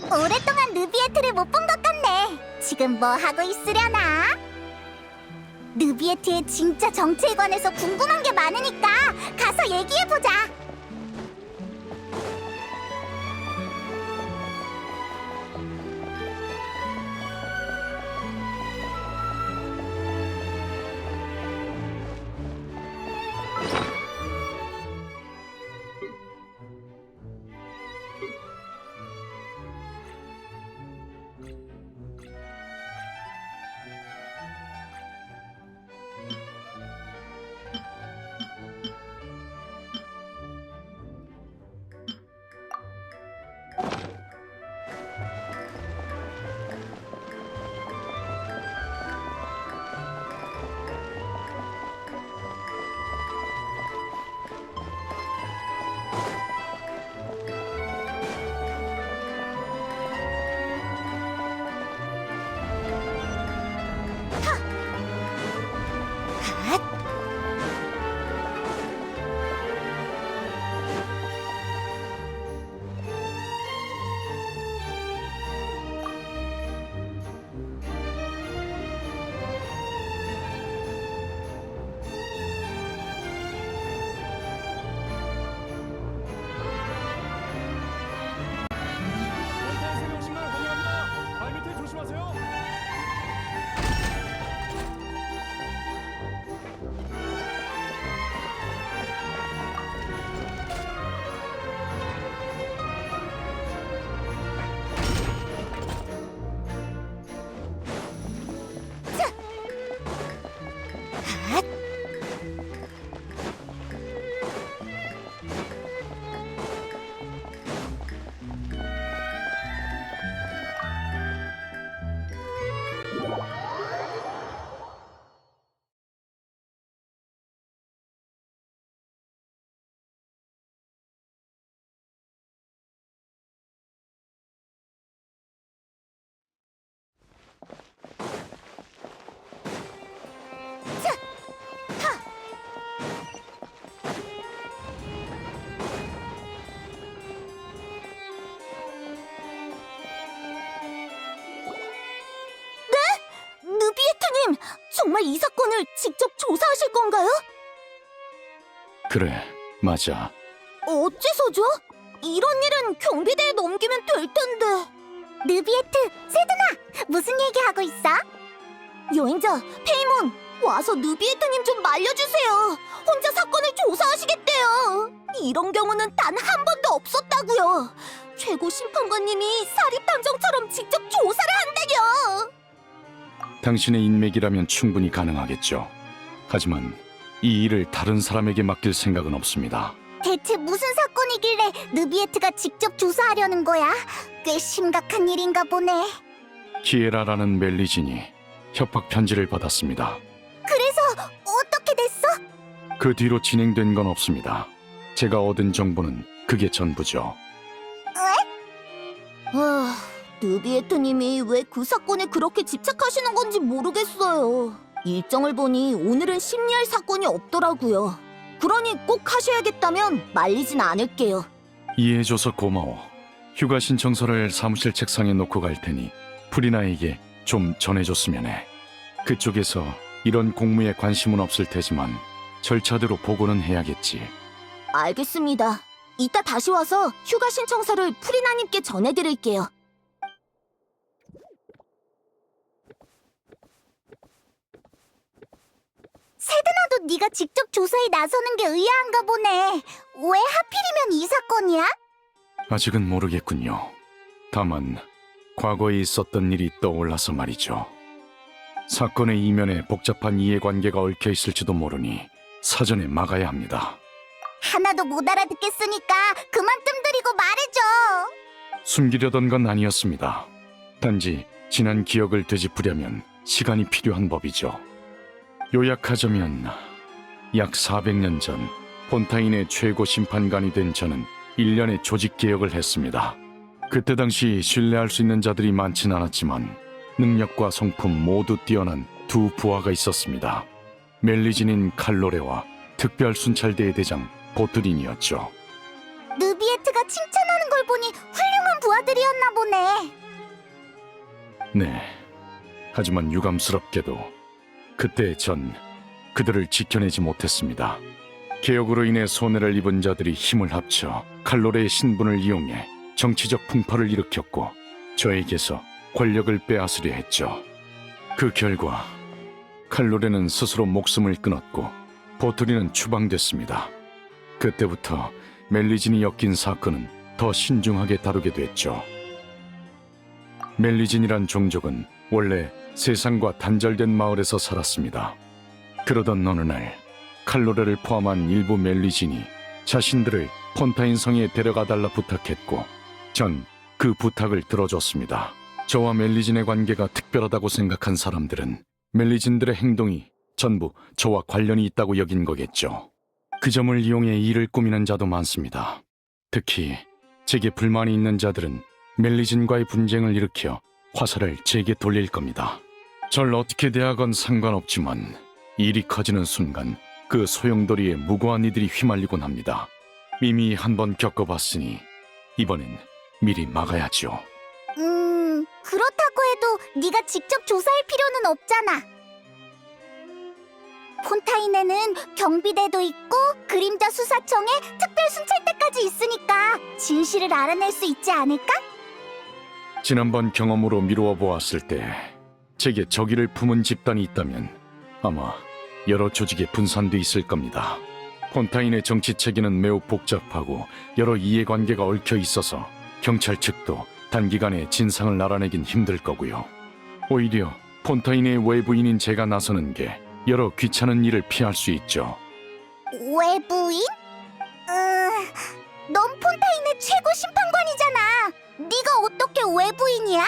오랫동안 느비에트를 못 본 것 같네. 지금 뭐 하고 있으려나? 느비에트의 진짜 정체에 관해서 궁금한 게 많으니까 가서 얘기해보자. 선탄 오신 날 환영합니다. 발밑에 조심하세요. 느비에트님, 정말 이 사건을 직접 조사하실 건가요? 그래, 맞아. 어째서죠? 이런 일은 경비대에 넘기면 될 텐데. 느비에트, 세드나, 무슨 얘기하고 있어? 여행자, 페이몬, 와서 느비에트님 좀 말려주세요. 혼자 사건을 조사하시겠대요. 이런 경우는 단 한 번도 없었다고요. 최고 심판관님이 사립탐정처럼 직접 조사를 한다뇨. 당신의 인맥이라면 충분히 가능하겠죠. 하지만 이 일을 다른 사람에게 맡길 생각은 없습니다. 대체 무슨 사건이길래 느비에트가 직접 조사하려는 거야? 꽤 심각한 일인가 보네. 키에라라는 멜리진이 협박 편지를 받았습니다. 그래서 어떻게 됐어? 그 뒤로 진행된 건 없습니다. 제가 얻은 정보는 그게 전부죠. 느비에트님이 왜 그 사건에 그렇게 집착하시는 건지 모르겠어요. 일정을 보니 오늘은 심리할 사건이 없더라고요. 그러니 꼭 하셔야겠다면 말리진 않을게요. 이해해줘서 고마워. 휴가 신청서를 사무실 책상에 놓고 갈 테니 프리나에게 좀 전해줬으면 해. 그쪽에서 이런 공무에 관심은 없을 테지만 절차대로 보고는 해야겠지. 알겠습니다. 이따 다시 와서 휴가 신청서를 프리나님께 전해드릴게요. 세드나도 네가 직접 조사에 나서는 게 의아한가 보네. 왜 하필이면 이 사건이야? 아직은 모르겠군요. 다만 과거에 있었던 일이 떠올라서 말이죠. 사건의 이면에 복잡한 이해관계가 얽혀 있을지도 모르니 사전에 막아야 합니다. 하나도 못 알아듣겠으니까 그만 뜸들이고 말해줘. 숨기려던 건 아니었습니다. 단지 지난 기억을 되짚으려면 시간이 필요한 법이죠. 요약하자면 약 400년 전 폰타인의 최고 심판관이 된 저는 1년의 조직 개혁을 했습니다. 그때 당시 신뢰할 수 있는 자들이 많진 않았지만 능력과 성품 모두 뛰어난 두 부하가 있었습니다. 멜리진인 칼로레와 특별 순찰대의 대장 보트린이었죠. 느비에트가 칭찬하는 걸 보니 훌륭한 부하 아들이었나 보네. 네. 하지만 유감스럽게도 그때 전 그들을 지켜내지 못했습니다. 개혁으로 인해 손해를 입은 자들이 힘을 합쳐 칼로레의 신분을 이용해 정치적 풍파를 일으켰고 저에게서 권력을 빼앗으려 했죠. 그 결과 칼로레는 스스로 목숨을 끊었고 보트리는 추방됐습니다. 그때부터 멜리진이 엮인 사건은 더 신중하게 다루게 됐죠. 멜리진이란 종족은 원래 세상과 단절된 마을에서 살았습니다. 그러던 어느 날 칼로레를 포함한 일부 멜리진이 자신들을 폰타인 성에 데려가달라 부탁했고 전 그 부탁을 들어줬습니다. 저와 멜리진의 관계가 특별하다고 생각한 사람들은 멜리진들의 행동이 전부 저와 관련이 있다고 여긴 거겠죠. 그 점을 이용해 일을 꾸미는 자도 많습니다. 특히 제게 불만이 있는 자들은 멜리진과의 분쟁을 일으켜 화살을 제게 돌릴 겁니다. 절 어떻게 대하건 상관없지만 일이 커지는 순간 그 소용돌이에 무고한 이들이 휘말리곤 합니다. 이미 한번 겪어봤으니 이번엔 미리 막아야죠. 그렇다고 해도 네가 직접 조사할 필요는 없잖아. 폰타인에는 경비대도 있고 그림자 수사청에 특별 순찰대까지 있으니까 진실을 알아낼 수 있지 않을까? 지난번 경험으로 미루어 보았을 때 제게 적의를 품은 집단이 있다면 아마 여러 조직에 분산돼 있을 겁니다. 폰타인의 정치 체계는 매우 복잡하고 여러 이해관계가 얽혀 있어서 경찰 측도 단기간에 진상을 알아내긴 힘들 거고요. 오히려 폰타인의 외부인인 제가 나서는 게 여러 귀찮은 일을 피할 수 있죠. 외부인? 넌 폰타인의 최고 심판관이잖아. 네가 어떻게 외부인이야?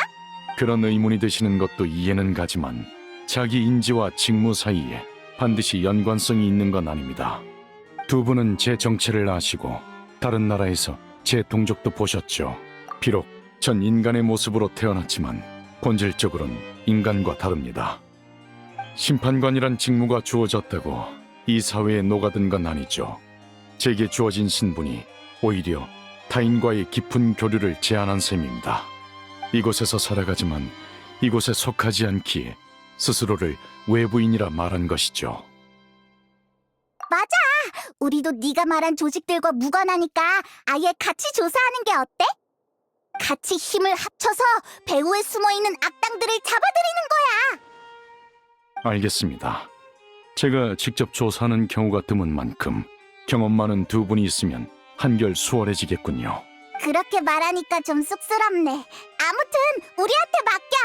그런 의문이 드시는 것도 이해는 가지만 자기 인지와 직무 사이에 반드시 연관성이 있는 건 아닙니다. 두 분은 제 정체를 아시고 다른 나라에서 제 동족도 보셨죠. 비록 전 인간의 모습으로 태어났지만 본질적으로는 인간과 다릅니다. 심판관이란 직무가 주어졌다고 이 사회에 녹아든 건 아니죠. 제게 주어진 신분이 오히려 타인과의 깊은 교류를 제한한 셈입니다. 이곳에서 살아가지만 이곳에 속하지 않기에 스스로를 외부인이라 말한 것이죠. 맞아. 우리도 네가 말한 조직들과 무관하니까 아예 같이 조사하는 게 어때? 같이 힘을 합쳐서 배후에 숨어있는 악당들을 잡아들이는 거야. 알겠습니다. 제가 직접 조사하는 경우가 드문 만큼 경험 많은 두 분이 있으면 한결 수월해지겠군요. 그렇게 말하니까 좀 쑥스럽네. 아무튼 우리한테 맡겨.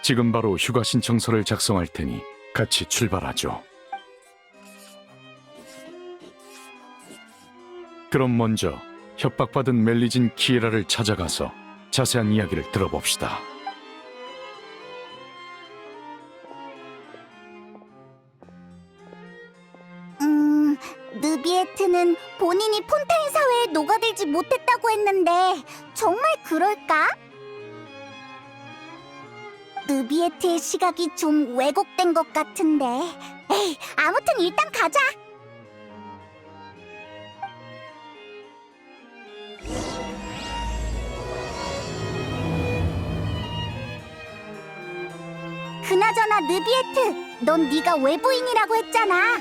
지금 바로 휴가 신청서를 작성할 테니 같이 출발하죠. 그럼 먼저 협박받은 멜리진 키에라를 찾아가서 자세한 이야기를 들어봅시다. 느비에트는 본인이 폰타인 사회에 녹아들지 못했다고 했는데 정말 그럴까? 느비에트의 시각이 좀 왜곡된 것 같은데. 에이, 아무튼 일단 가자. 그나저나 느비에트, 넌 네가 외부인이라고 했잖아.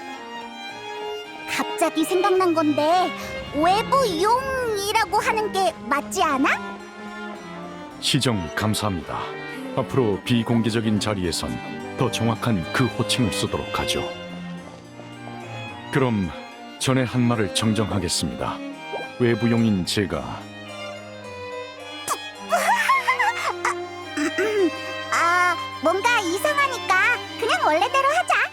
갑자기 생각난 건데 외부용이라고 하는 게 맞지 않아? 시정 감사합니다. 앞으로 비공개적인 자리에선 더 정확한 그 호칭을 쓰도록 하죠. 그럼 전에 한 말을 정정하겠습니다. 외부용인 제가 뭔가 이상하니까 그냥 원래대로 하자.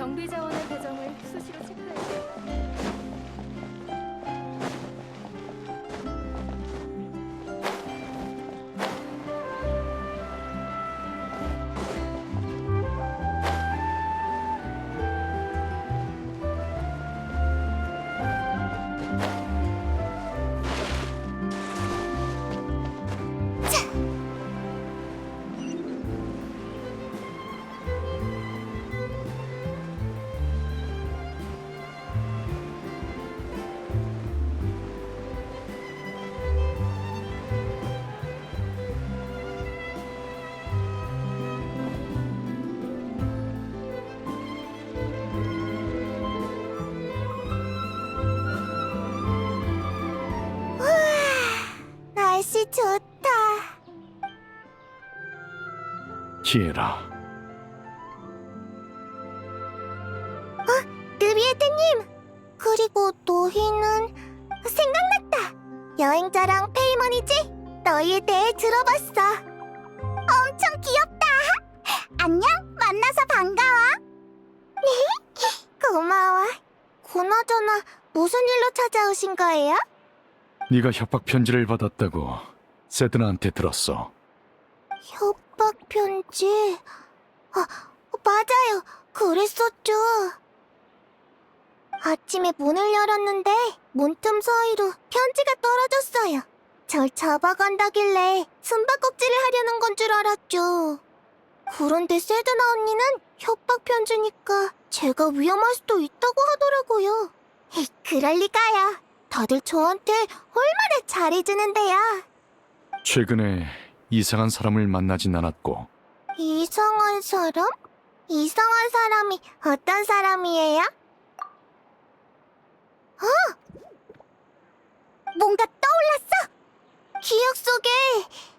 경비 자원의 배정을 수시로 체크해요. 날씨 좋다. 키에라, 느비에트님, 그리고 너희는 생각났다. 여행자랑 페이먼이지? 너희에 대해 들어봤어. 엄청 귀엽다. 안녕, 만나서 반가워. 고마워. 그나저나 무슨 일로 찾아오신 거예요? 네가 협박 편지를 받았다고 세드나한테 들었어. 협박 편지? 맞아요. 그랬었죠. 아침에 문을 열었는데 문틈 사이로 편지가 떨어졌어요. 절 잡아간다길래 숨바꼭질을 하려는 건 줄 알았죠. 그런데 세드나 언니는 협박 편지니까 제가 위험할 수도 있다고 하더라고요. 그럴 리가요. 다들 저한테 얼마나 잘해주는데요. 최근에 이상한 사람을 만나진 않았고 이상한 사람? 이상한 사람이 어떤 사람이에요? 뭔가 떠올랐어! 기억 속에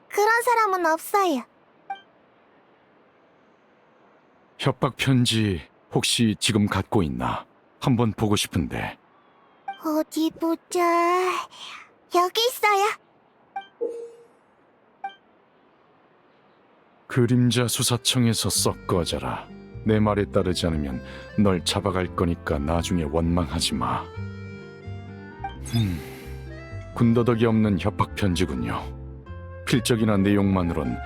그런 사람은 없어요. 협박 편지 혹시 지금 갖고 있나? 한번 보고 싶은데. 어디 보자. 여기 있어요. 그림자 수사청에서 썩 꺼져라. 내 말에 따르지 않으면 널 잡아갈 거니까 나중에 원망하지 마. 군더더기 없는 협박 편지군요. 필적이나 내용만으론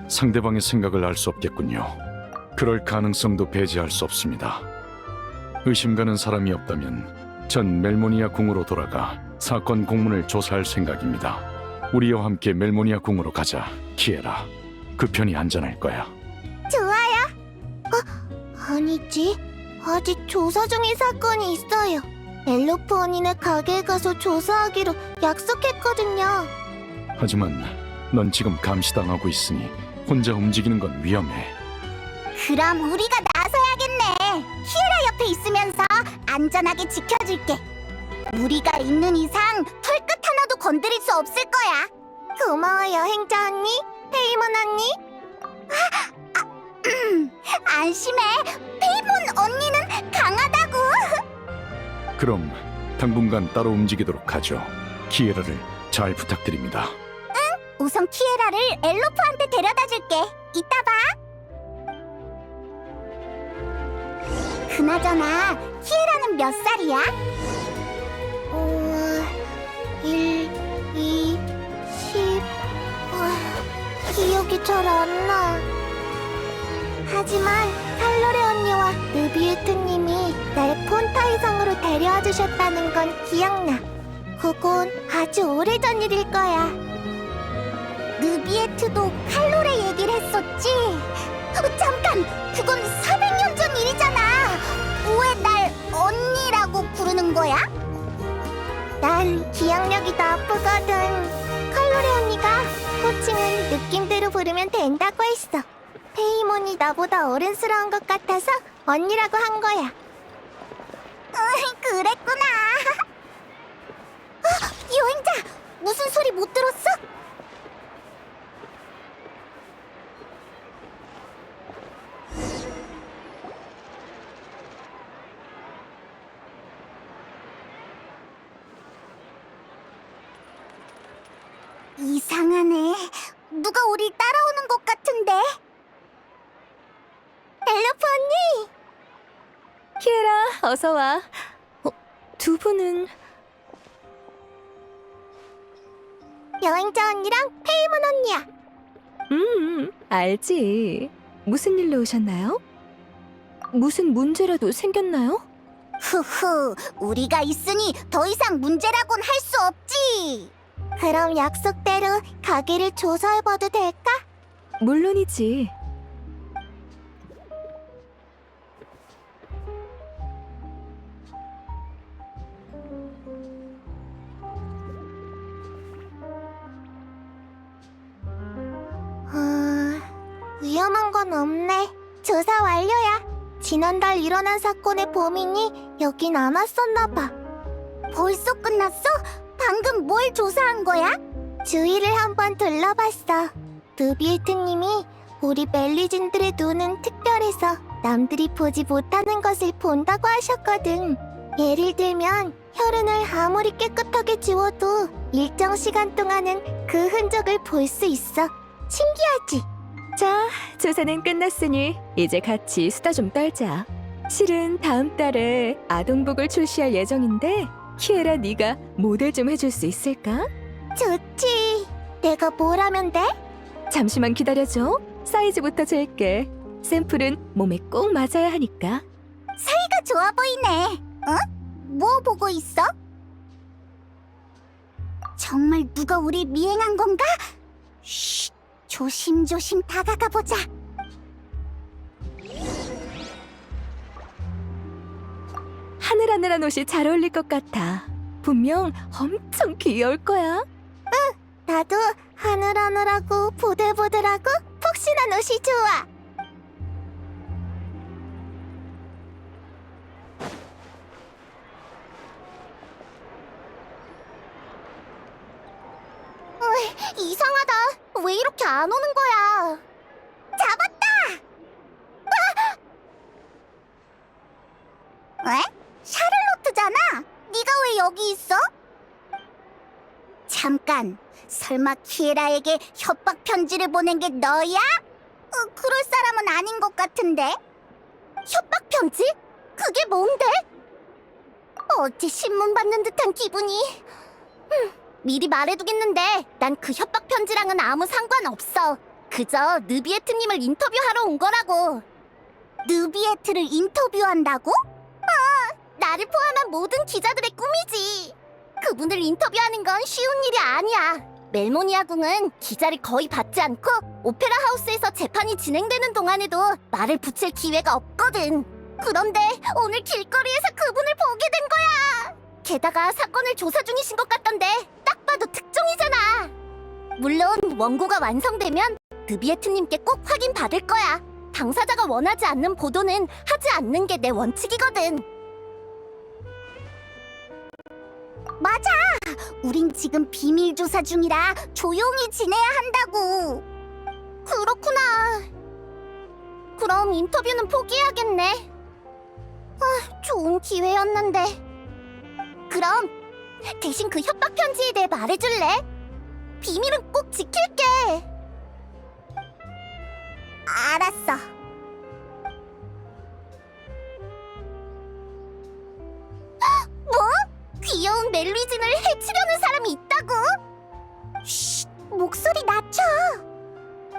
상대방의 생각을 알 수 없겠군요. 그럴 가능성도 배제할 수 없습니다. 의심 가는 사람이 없다면 전 멜모니아 궁으로 돌아가 사건 공문을 조사할 생각입니다. 우리와 함께 멜모니아 궁으로 가자, 키에라. 그 편이 안전할 거야. 좋아요. 아니지. 아직 조사 중인 사건이 있어요. 엘로프 언니네 가게에 가서 조사하기로 약속했거든요. 하지만 넌 지금 감시당하고 있으니 혼자 움직이는 건 위험해. 그럼 우리가 나서야겠네. 키에라 옆에 있으면서 안전하게 지켜줄게. 우리가 있는 이상 털끝 하나도 건드릴 수 없을 거야. 고마워, 여행자 언니, 페이몬 언니. 안심해. 페이몬 언니는 강하다고. 그럼 당분간 따로 움직이도록 하죠. 키에라를 잘 부탁드립니다. 우선 키에라를 엘로프한테 데려다 줄게. 이따 봐. 그나저나 키에라는 몇 살이야? 1, 2, 10... 기억이 잘 안 나. 하지만 칼로레 언니와 느비에트님이 날 폰타이성으로 데려와 주셨다는 건 기억나. 그건 아주 오래전 일일 거야. 느비에트도 칼로레 얘기를 했었지? 잠깐! 그건 400년 전 일이잖아! 왜 날 언니라고 부르는 거야? 난 기억력이 나쁘거든. 칼로레 언니가 호칭은 느낌대로 부르면 된다고 했어. 페이몬이 나보다 어른스러운 것 같아서 언니라고 한 거야. 그랬구나. 여행자! 무슨 소리 못 들었어? 이상하네. 누가 우리 따라오는 것 같은데? 엘로프 언니! 어서 와. 두 분은 여행자 언니랑 페이몬 언니야. 알지. 무슨 일로 오셨나요? 무슨 문제라도 생겼나요? 후후, 우리가 있으니 더 이상 문제라곤 할 수 없지. 그럼 약속대로 가게를 조사해봐도 될까? 물론이지. 위험한 건 없네. 조사 완료야. 지난달 일어난 사건의 범인이 여긴 안 왔었나 봐. 벌써 끝났어? 방금 뭘 조사한 거야? 주위를 한번 둘러봤어. 느비에트님이 우리 멜리진들의 눈은 특별해서 남들이 보지 못하는 것을 본다고 하셨거든. 예를 들면 혈흔을 아무리 깨끗하게 지워도 일정 시간 동안은 그 흔적을 볼 수 있어. 신기하지? 자, 조사는 끝났으니 이제 같이 수다 좀 떨자. 실은 다음 달에 아동복을 출시할 예정인데 키에라 네가 모델 좀 해줄 수 있을까? 좋지. 내가 뭘 하면 돼? 잠시만 기다려줘. 사이즈부터 잴게. 샘플은 몸에 꼭 맞아야 하니까. 사이가 좋아 보이네. 어? 뭐 보고 있어? 정말 누가 우리 미행한 건가? 쉿, 조심조심 다가가 보자. 하늘하늘한 옷이 잘 어울릴 것 같아. 분명 엄청 귀여울 거야. 나도 하늘하늘하고 보들보들하고 폭신한 옷이 좋아. 이상하다. 왜 이렇게 안 오는 거야? 잡았다! 왜? 샤를로트잖아. 네가 왜 여기 있어? 잠깐. 설마 키에라에게 협박 편지를 보낸 게 너야? 그럴 사람은 아닌 것 같은데. 협박 편지? 그게 뭔데? 어째 신문 받는 듯한 기분이. 미리 말해두겠는데 난 그 협박 편지랑은 아무 상관없어. 그저 느비에트님을 인터뷰하러 온 거라고. 느비에트를 인터뷰한다고? 나를 포함한 모든 기자들의 꿈이지. 그분을 인터뷰하는 건 쉬운 일이 아니야. 멜모니아궁은 기자를 거의 받지 않고 오페라 하우스에서 재판이 진행되는 동안에도 말을 붙일 기회가 없거든. 그런데 오늘 길거리에서 그분을 보게 된 거야. 게다가 사건을 조사 중이신 것 같던데 딱 봐도 특종이잖아. 물론 원고가 완성되면 느비에트님께 꼭 확인 받을 거야. 당사자가 원하지 않는 보도는 하지 않는 게 내 원칙이거든. 맞아! 우린 지금 비밀 조사 중이라 조용히 지내야 한다고. 그렇구나. 그럼 인터뷰는 포기해야겠네. 좋은 기회였는데. 그럼 대신 그 협박 편지에 대해 말해줄래? 비밀은 꼭 지킬게. 알았어. 뭐? 귀여운 멜리진을 해치려는 사람이 있다고? 쉿, 목소리 낮춰.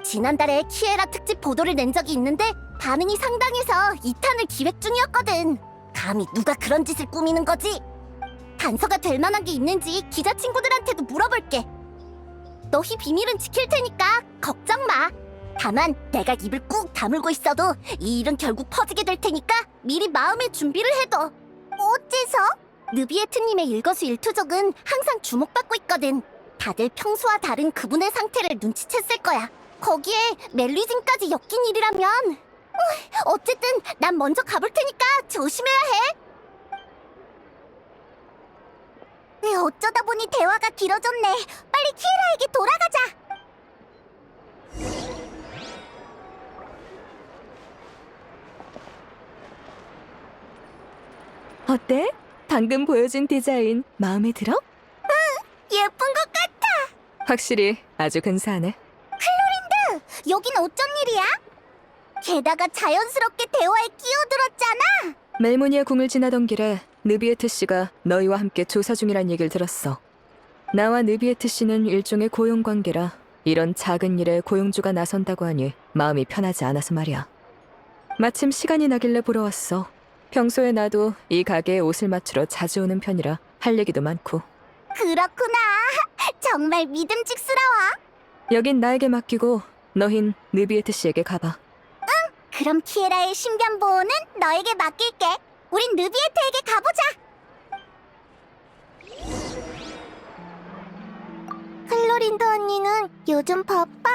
지난달에 키에라 특집 보도를 낸 적이 있는데 반응이 상당해서 2탄을 기획 중이었거든. 감히 누가 그런 짓을 꾸미는 거지? 단서가 될 만한 게 있는지 기자 친구들한테도 물어볼게. 너희 비밀은 지킬 테니까 걱정 마. 다만 내가 입을 꾹 다물고 있어도 이 일은 결국 퍼지게 될 테니까 미리 마음의 준비를 해둬. 어째서? 느비에트님의 일거수일투족은 항상 주목받고 있거든. 다들 평소와 다른 그분의 상태를 눈치챘을 거야. 거기에 멜리진까지 엮인 일이라면 어쨌든 난 먼저 가볼 테니까 조심해야 해. 어쩌다 보니 대화가 길어졌네. 빨리 키에라에게 돌아가자. 어때? 방금 보여준 디자인 마음에 들어? 예쁜 것 같아. 확실히 아주 근사하네. 여긴 어쩐 일이야? 게다가 자연스럽게 대화에 끼어들었잖아. 멜모니아 궁을 지나던 길에 느비에트 씨가 너희와 함께 조사 중이란 얘기를 들었어. 나와 느비에트 씨는 일종의 고용 관계라 이런 작은 일에 고용주가 나선다고 하니 마음이 편하지 않아서 말이야. 마침 시간이 나길래 보러 왔어. 평소에 나도 이 가게에 옷을 맞추러 자주 오는 편이라 할 얘기도 많고. 그렇구나. 정말 믿음직스러워. 여긴 나에게 맡기고 너흰 느비에트 씨에게 가봐. 그럼 키에라의 신변 보호는 너에게 맡길게. 우린 느비에트에게 가보자. 클로린드 언니는 요즘 바빠?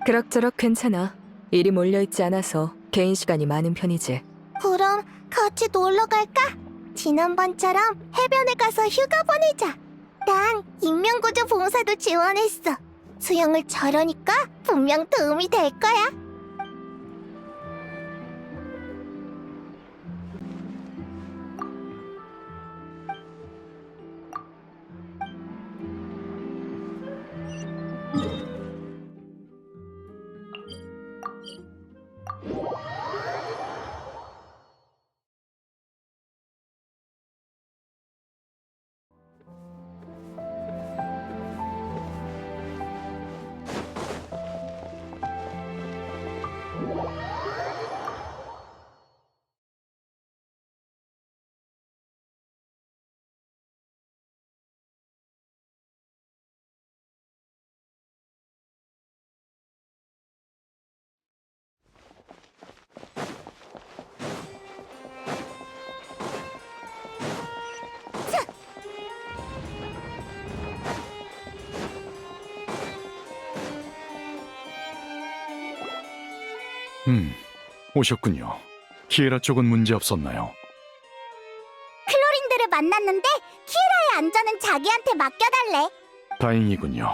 그럭저럭 괜찮아. 일이 몰려있지 않아서 개인 시간이 많은 편이지. 그럼 같이 놀러 갈까? 지난번처럼 해변에 가서 휴가 보내자. 난 인명구조 봉사도 지원했어. 수영을 잘하니까 분명 도움이 될 거야. 오셨군요. 키에라 쪽은 문제 없었나요? 클로린드를 만났는데 키에라의 안전은 자기한테 맡겨달래. 다행이군요.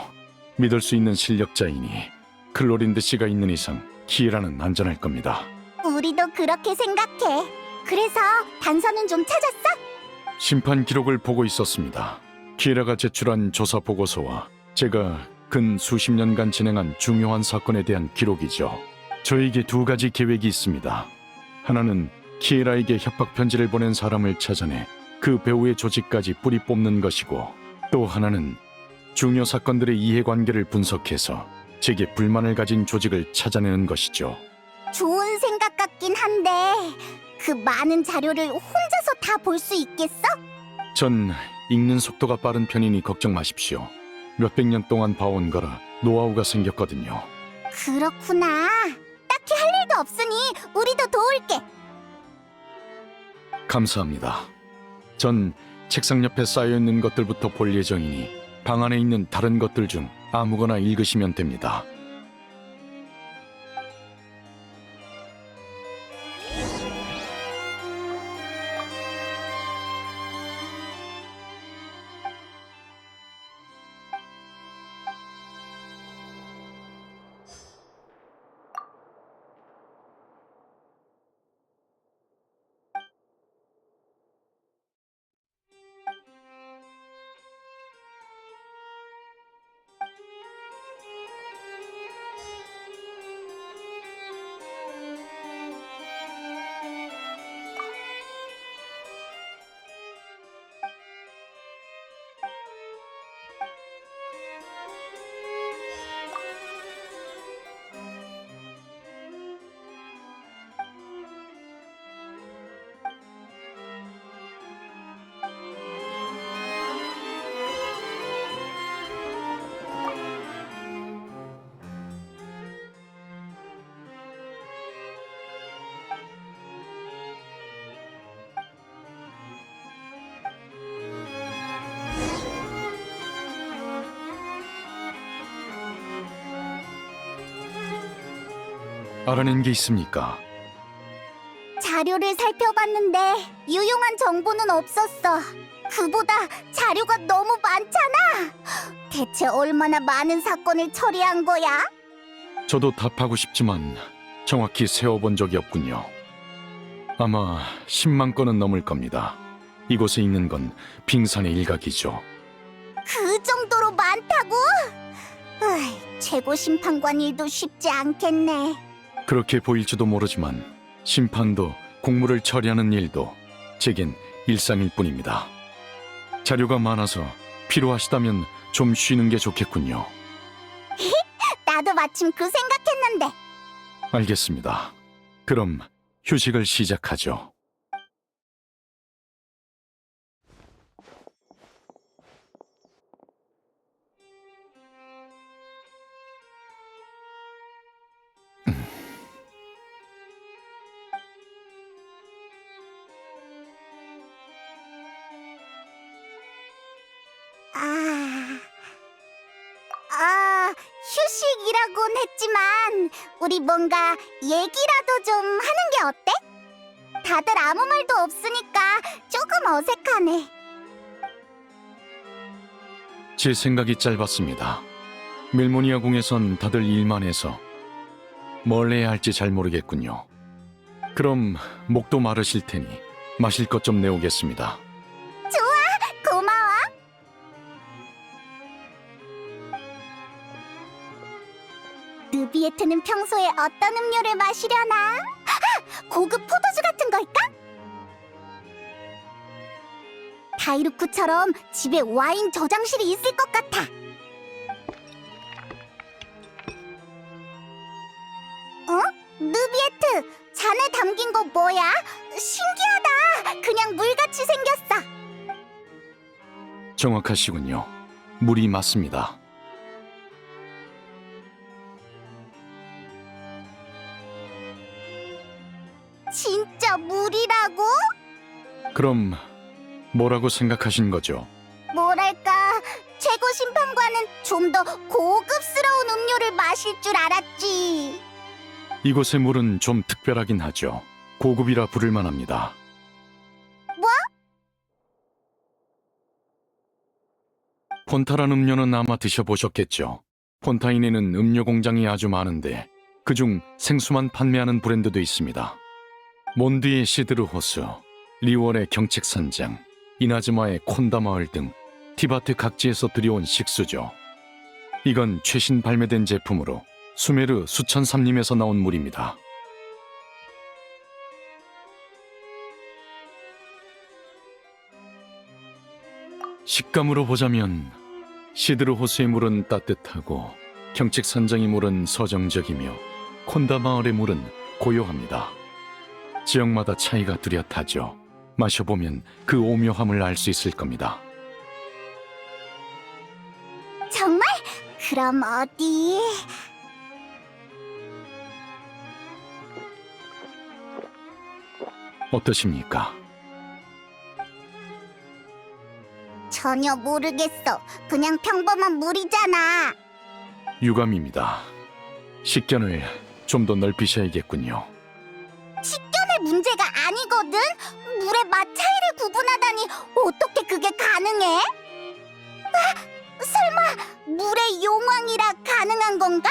믿을 수 있는 실력자이니 클로린드 씨가 있는 이상 키에라는 안전할 겁니다. 우리도 그렇게 생각해. 그래서 단서는 좀 찾았어? 심판 기록을 보고 있었습니다. 키에라가 제출한 조사 보고서와 제가 근 수십 년간 진행한 중요한 사건에 대한 기록이죠. 저에게 두 가지 계획이 있습니다. 하나는 키에라에게 협박 편지를 보낸 사람을 찾아내 그 배우의 조직까지 뿌리 뽑는 것이고, 또 하나는 중요 사건들의 이해관계를 분석해서 제게 불만을 가진 조직을 찾아내는 것이죠. 좋은 생각 같긴 한데 그 많은 자료를 혼자서 다 볼 수 있겠어? 전 읽는 속도가 빠른 편이니 걱정 마십시오. 몇백 년 동안 봐온 거라 노하우가 생겼거든요. 그렇구나. 딱히 할 일도 없으니 우리도 도울게. 감사합니다. 전 책상 옆에 쌓여있는 것들부터 볼 예정이니 방 안에 있는 다른 것들 중 아무거나 읽으시면 됩니다. 알아낸 게 있습니까? 자료를 살펴봤는데 유용한 정보는 없었어. 그보다 자료가 너무 많잖아. 대체 얼마나 많은 사건을 처리한 거야? 저도 답하고 싶지만 정확히 세어본 적이 없군요. 아마 10만 건은 넘을 겁니다. 이곳에 있는 건 빙산의 일각이죠. 그 정도로 많다고? 최고 심판관 일도 쉽지 않겠네. 그렇게 보일지도 모르지만 심판도 공무를 처리하는 일도 제겐 일상일 뿐입니다. 자료가 많아서 필요하시다면 좀 쉬는 게 좋겠군요. 나도 마침 그 생각했는데. 알겠습니다. 그럼 휴식을 시작하죠. 휴식이라곤 했지만 우리 뭔가 얘기라도 좀 하는 게 어때? 다들 아무 말도 없으니까 조금 어색하네. 제 생각이 짧았습니다. 멜모니아 궁에선 다들 일만 해서 뭘 해야 할지 잘 모르겠군요. 그럼 목도 마르실 테니 마실 것 좀 내오겠습니다. 고마워. 느비에트는 평소에 어떤 음료를 마시려나? 고급 포도주 같은 걸까? 다이루쿠처럼 집에 와인 저장실이 있을 것 같아. 느비에트, 잔에 담긴 거 뭐야? 신기하다. 그냥 물같이 생겼어. 정확하시군요. 물이 맞습니다. 진짜 물이라고? 그럼 뭐라고 생각하신 거죠? 뭐랄까, 최고 심판관은 좀 더 고급스러운 음료를 마실 줄 알았지. 이곳의 물은 좀 특별하긴 하죠. 고급이라 부를 만합니다. 뭐? 폰타란 음료는 아마 드셔보셨겠죠. 폰타인에는 음료 공장이 아주 많은데 그중 생수만 판매하는 브랜드도 있습니다. 몬드의 시드르 호수, 리월의 경책산장, 이나즈마의 콘다마을 등 티바트 각지에서 들여온 식수죠. 이건 최신 발매된 제품으로 수메르 수천삼림에서 나온 물입니다. 식감으로 보자면 시드르 호수의 물은 따뜻하고 경책산장의 물은 서정적이며 콘다마을의 물은 고요합니다. 지역마다 차이가 뚜렷하죠. 마셔보면 그 오묘함을 알 수 있을 겁니다. 정말? 그럼 어디? 어떠십니까? 전혀 모르겠어. 그냥 평범한 물이잖아. 유감입니다. 식견을 좀 더 넓히셔야겠군요. 식견의 문제가 아니거든. 물의 맛 차이를 구분하다니 어떻게 그게 가능해? 설마 물의 용왕이라 가능한 건가?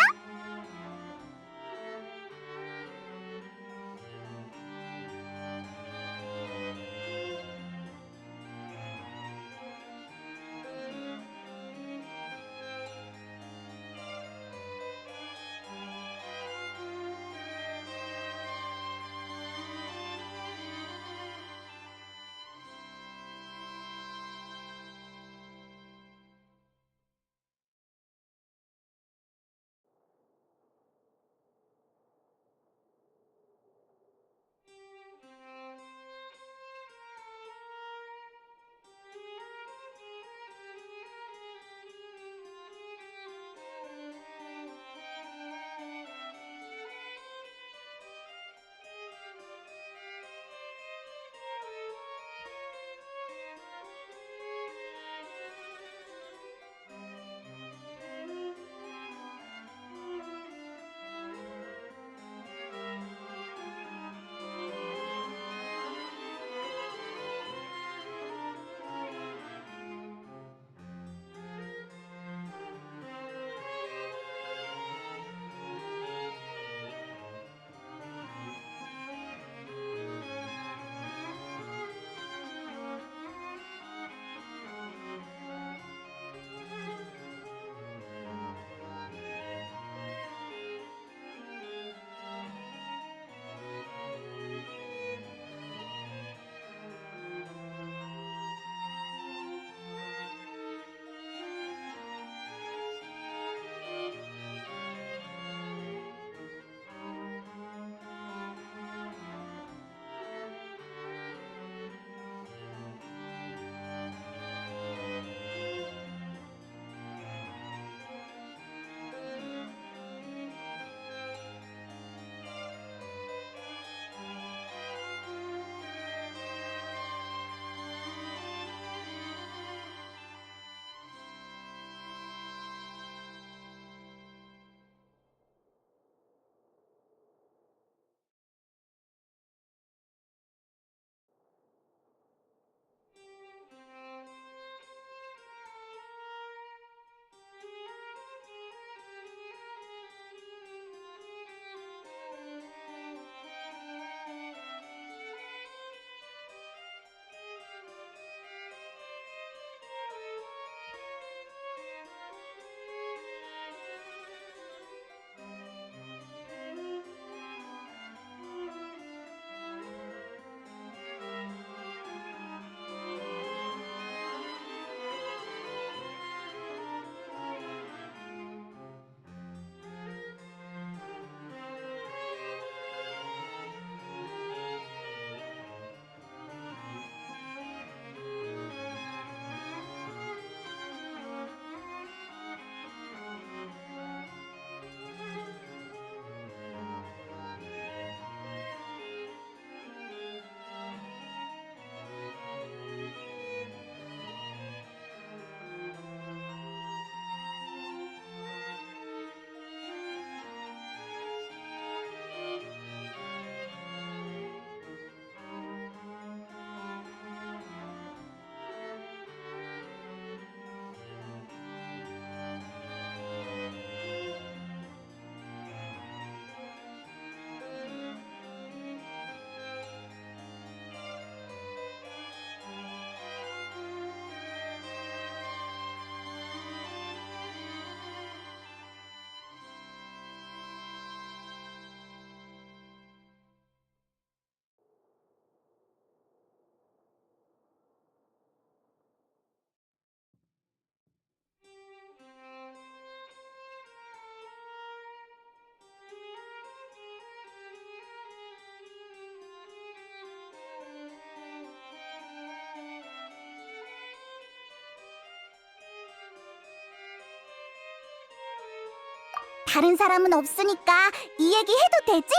다른 사람은 없으니까 이 얘기 해도 되지?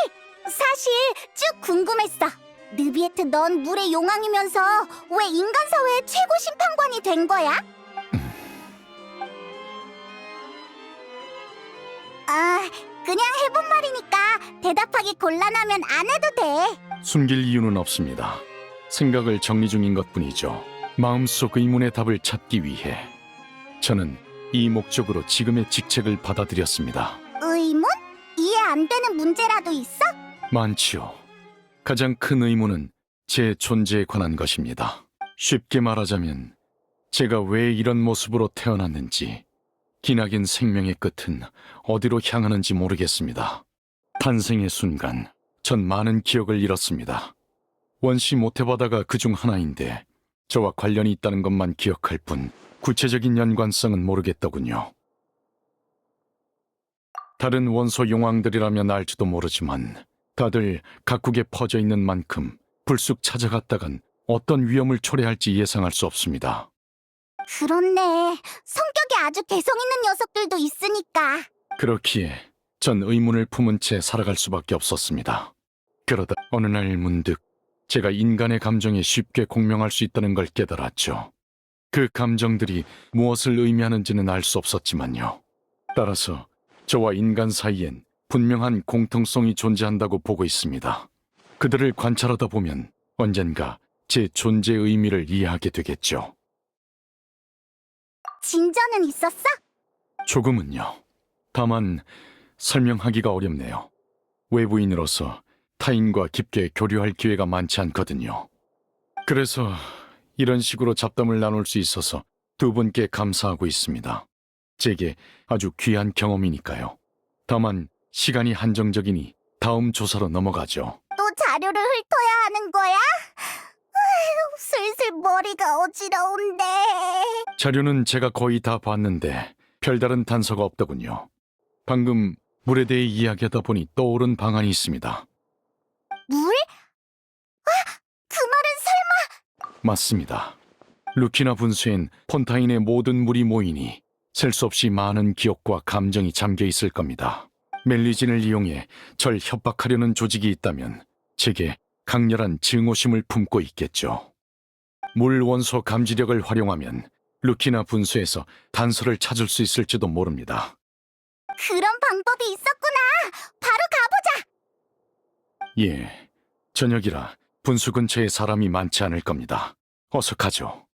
사실 쭉 궁금했어. 느비에트, 넌 물의 용왕이면서 왜 인간 사회의 최고 심판관이 된 거야? 아, 그냥 해본 말이니까 대답하기 곤란하면 안 해도 돼. 숨길 이유는 없습니다. 생각을 정리 중인 것뿐이죠. 마음속 의문의 답을 찾기 위해 저는 이 목적으로 지금의 직책을 받아들였습니다. 의문? 이해 안 되는 문제라도 있어? 많지요. 가장 큰 의문은 제 존재에 관한 것입니다. 쉽게 말하자면 제가 왜 이런 모습으로 태어났는지, 기나긴 생명의 끝은 어디로 향하는지 모르겠습니다. 탄생의 순간 전 많은 기억을 잃었습니다. 원시 모태바다가 그중 하나인데 저와 관련이 있다는 것만 기억할 뿐 구체적인 연관성은 모르겠더군요. 다른 원소 용왕들이라면 알지도 모르지만 다들 각국에 퍼져 있는 만큼 불쑥 찾아갔다간 어떤 위험을 초래할지 예상할 수 없습니다. 그렇네. 성격이 아주 개성 있는 녀석들도 있으니까. 그렇기에 전 의문을 품은 채 살아갈 수밖에 없었습니다. 그러다 어느 날 문득 제가 인간의 감정에 쉽게 공명할 수 있다는 걸 깨달았죠. 그 감정들이 무엇을 의미하는지는 알 수 없었지만요. 따라서 저와 인간 사이엔 분명한 공통성이 존재한다고 보고 있습니다. 그들을 관찰하다 보면 언젠가 제 존재의 의미를 이해하게 되겠죠. 진전은 있었어? 조금은요. 다만 설명하기가 어렵네요. 외부인으로서 타인과 깊게 교류할 기회가 많지 않거든요. 그래서 이런 식으로 잡담을 나눌 수 있어서 두 분께 감사하고 있습니다. 제게 아주 귀한 경험이니까요. 다만 시간이 한정적이니 다음 조사로 넘어가죠. 또 자료를 훑어야 하는 거야? 아휴, 슬슬 머리가 어지러운데. 자료는 제가 거의 다 봤는데 별다른 단서가 없더군요. 방금 물에 대해 이야기하다 보니 떠오른 방안이 있습니다. 물? 아, 그 말은 설마... 맞습니다. 루키나 분수엔 폰타인의 모든 물이 모이니 셀 수 없이 많은 기억과 감정이 잠겨 있을 겁니다. 멜리진을 이용해 절 협박하려는 조직이 있다면 제게 강렬한 증오심을 품고 있겠죠. 물 원소 감지력을 활용하면 루키나 분수에서 단서를 찾을 수 있을지도 모릅니다. 그런 방법이 있었구나. 바로 가보자. 예, 저녁이라 분수 근처에 사람이 많지 않을 겁니다. 어서 가죠.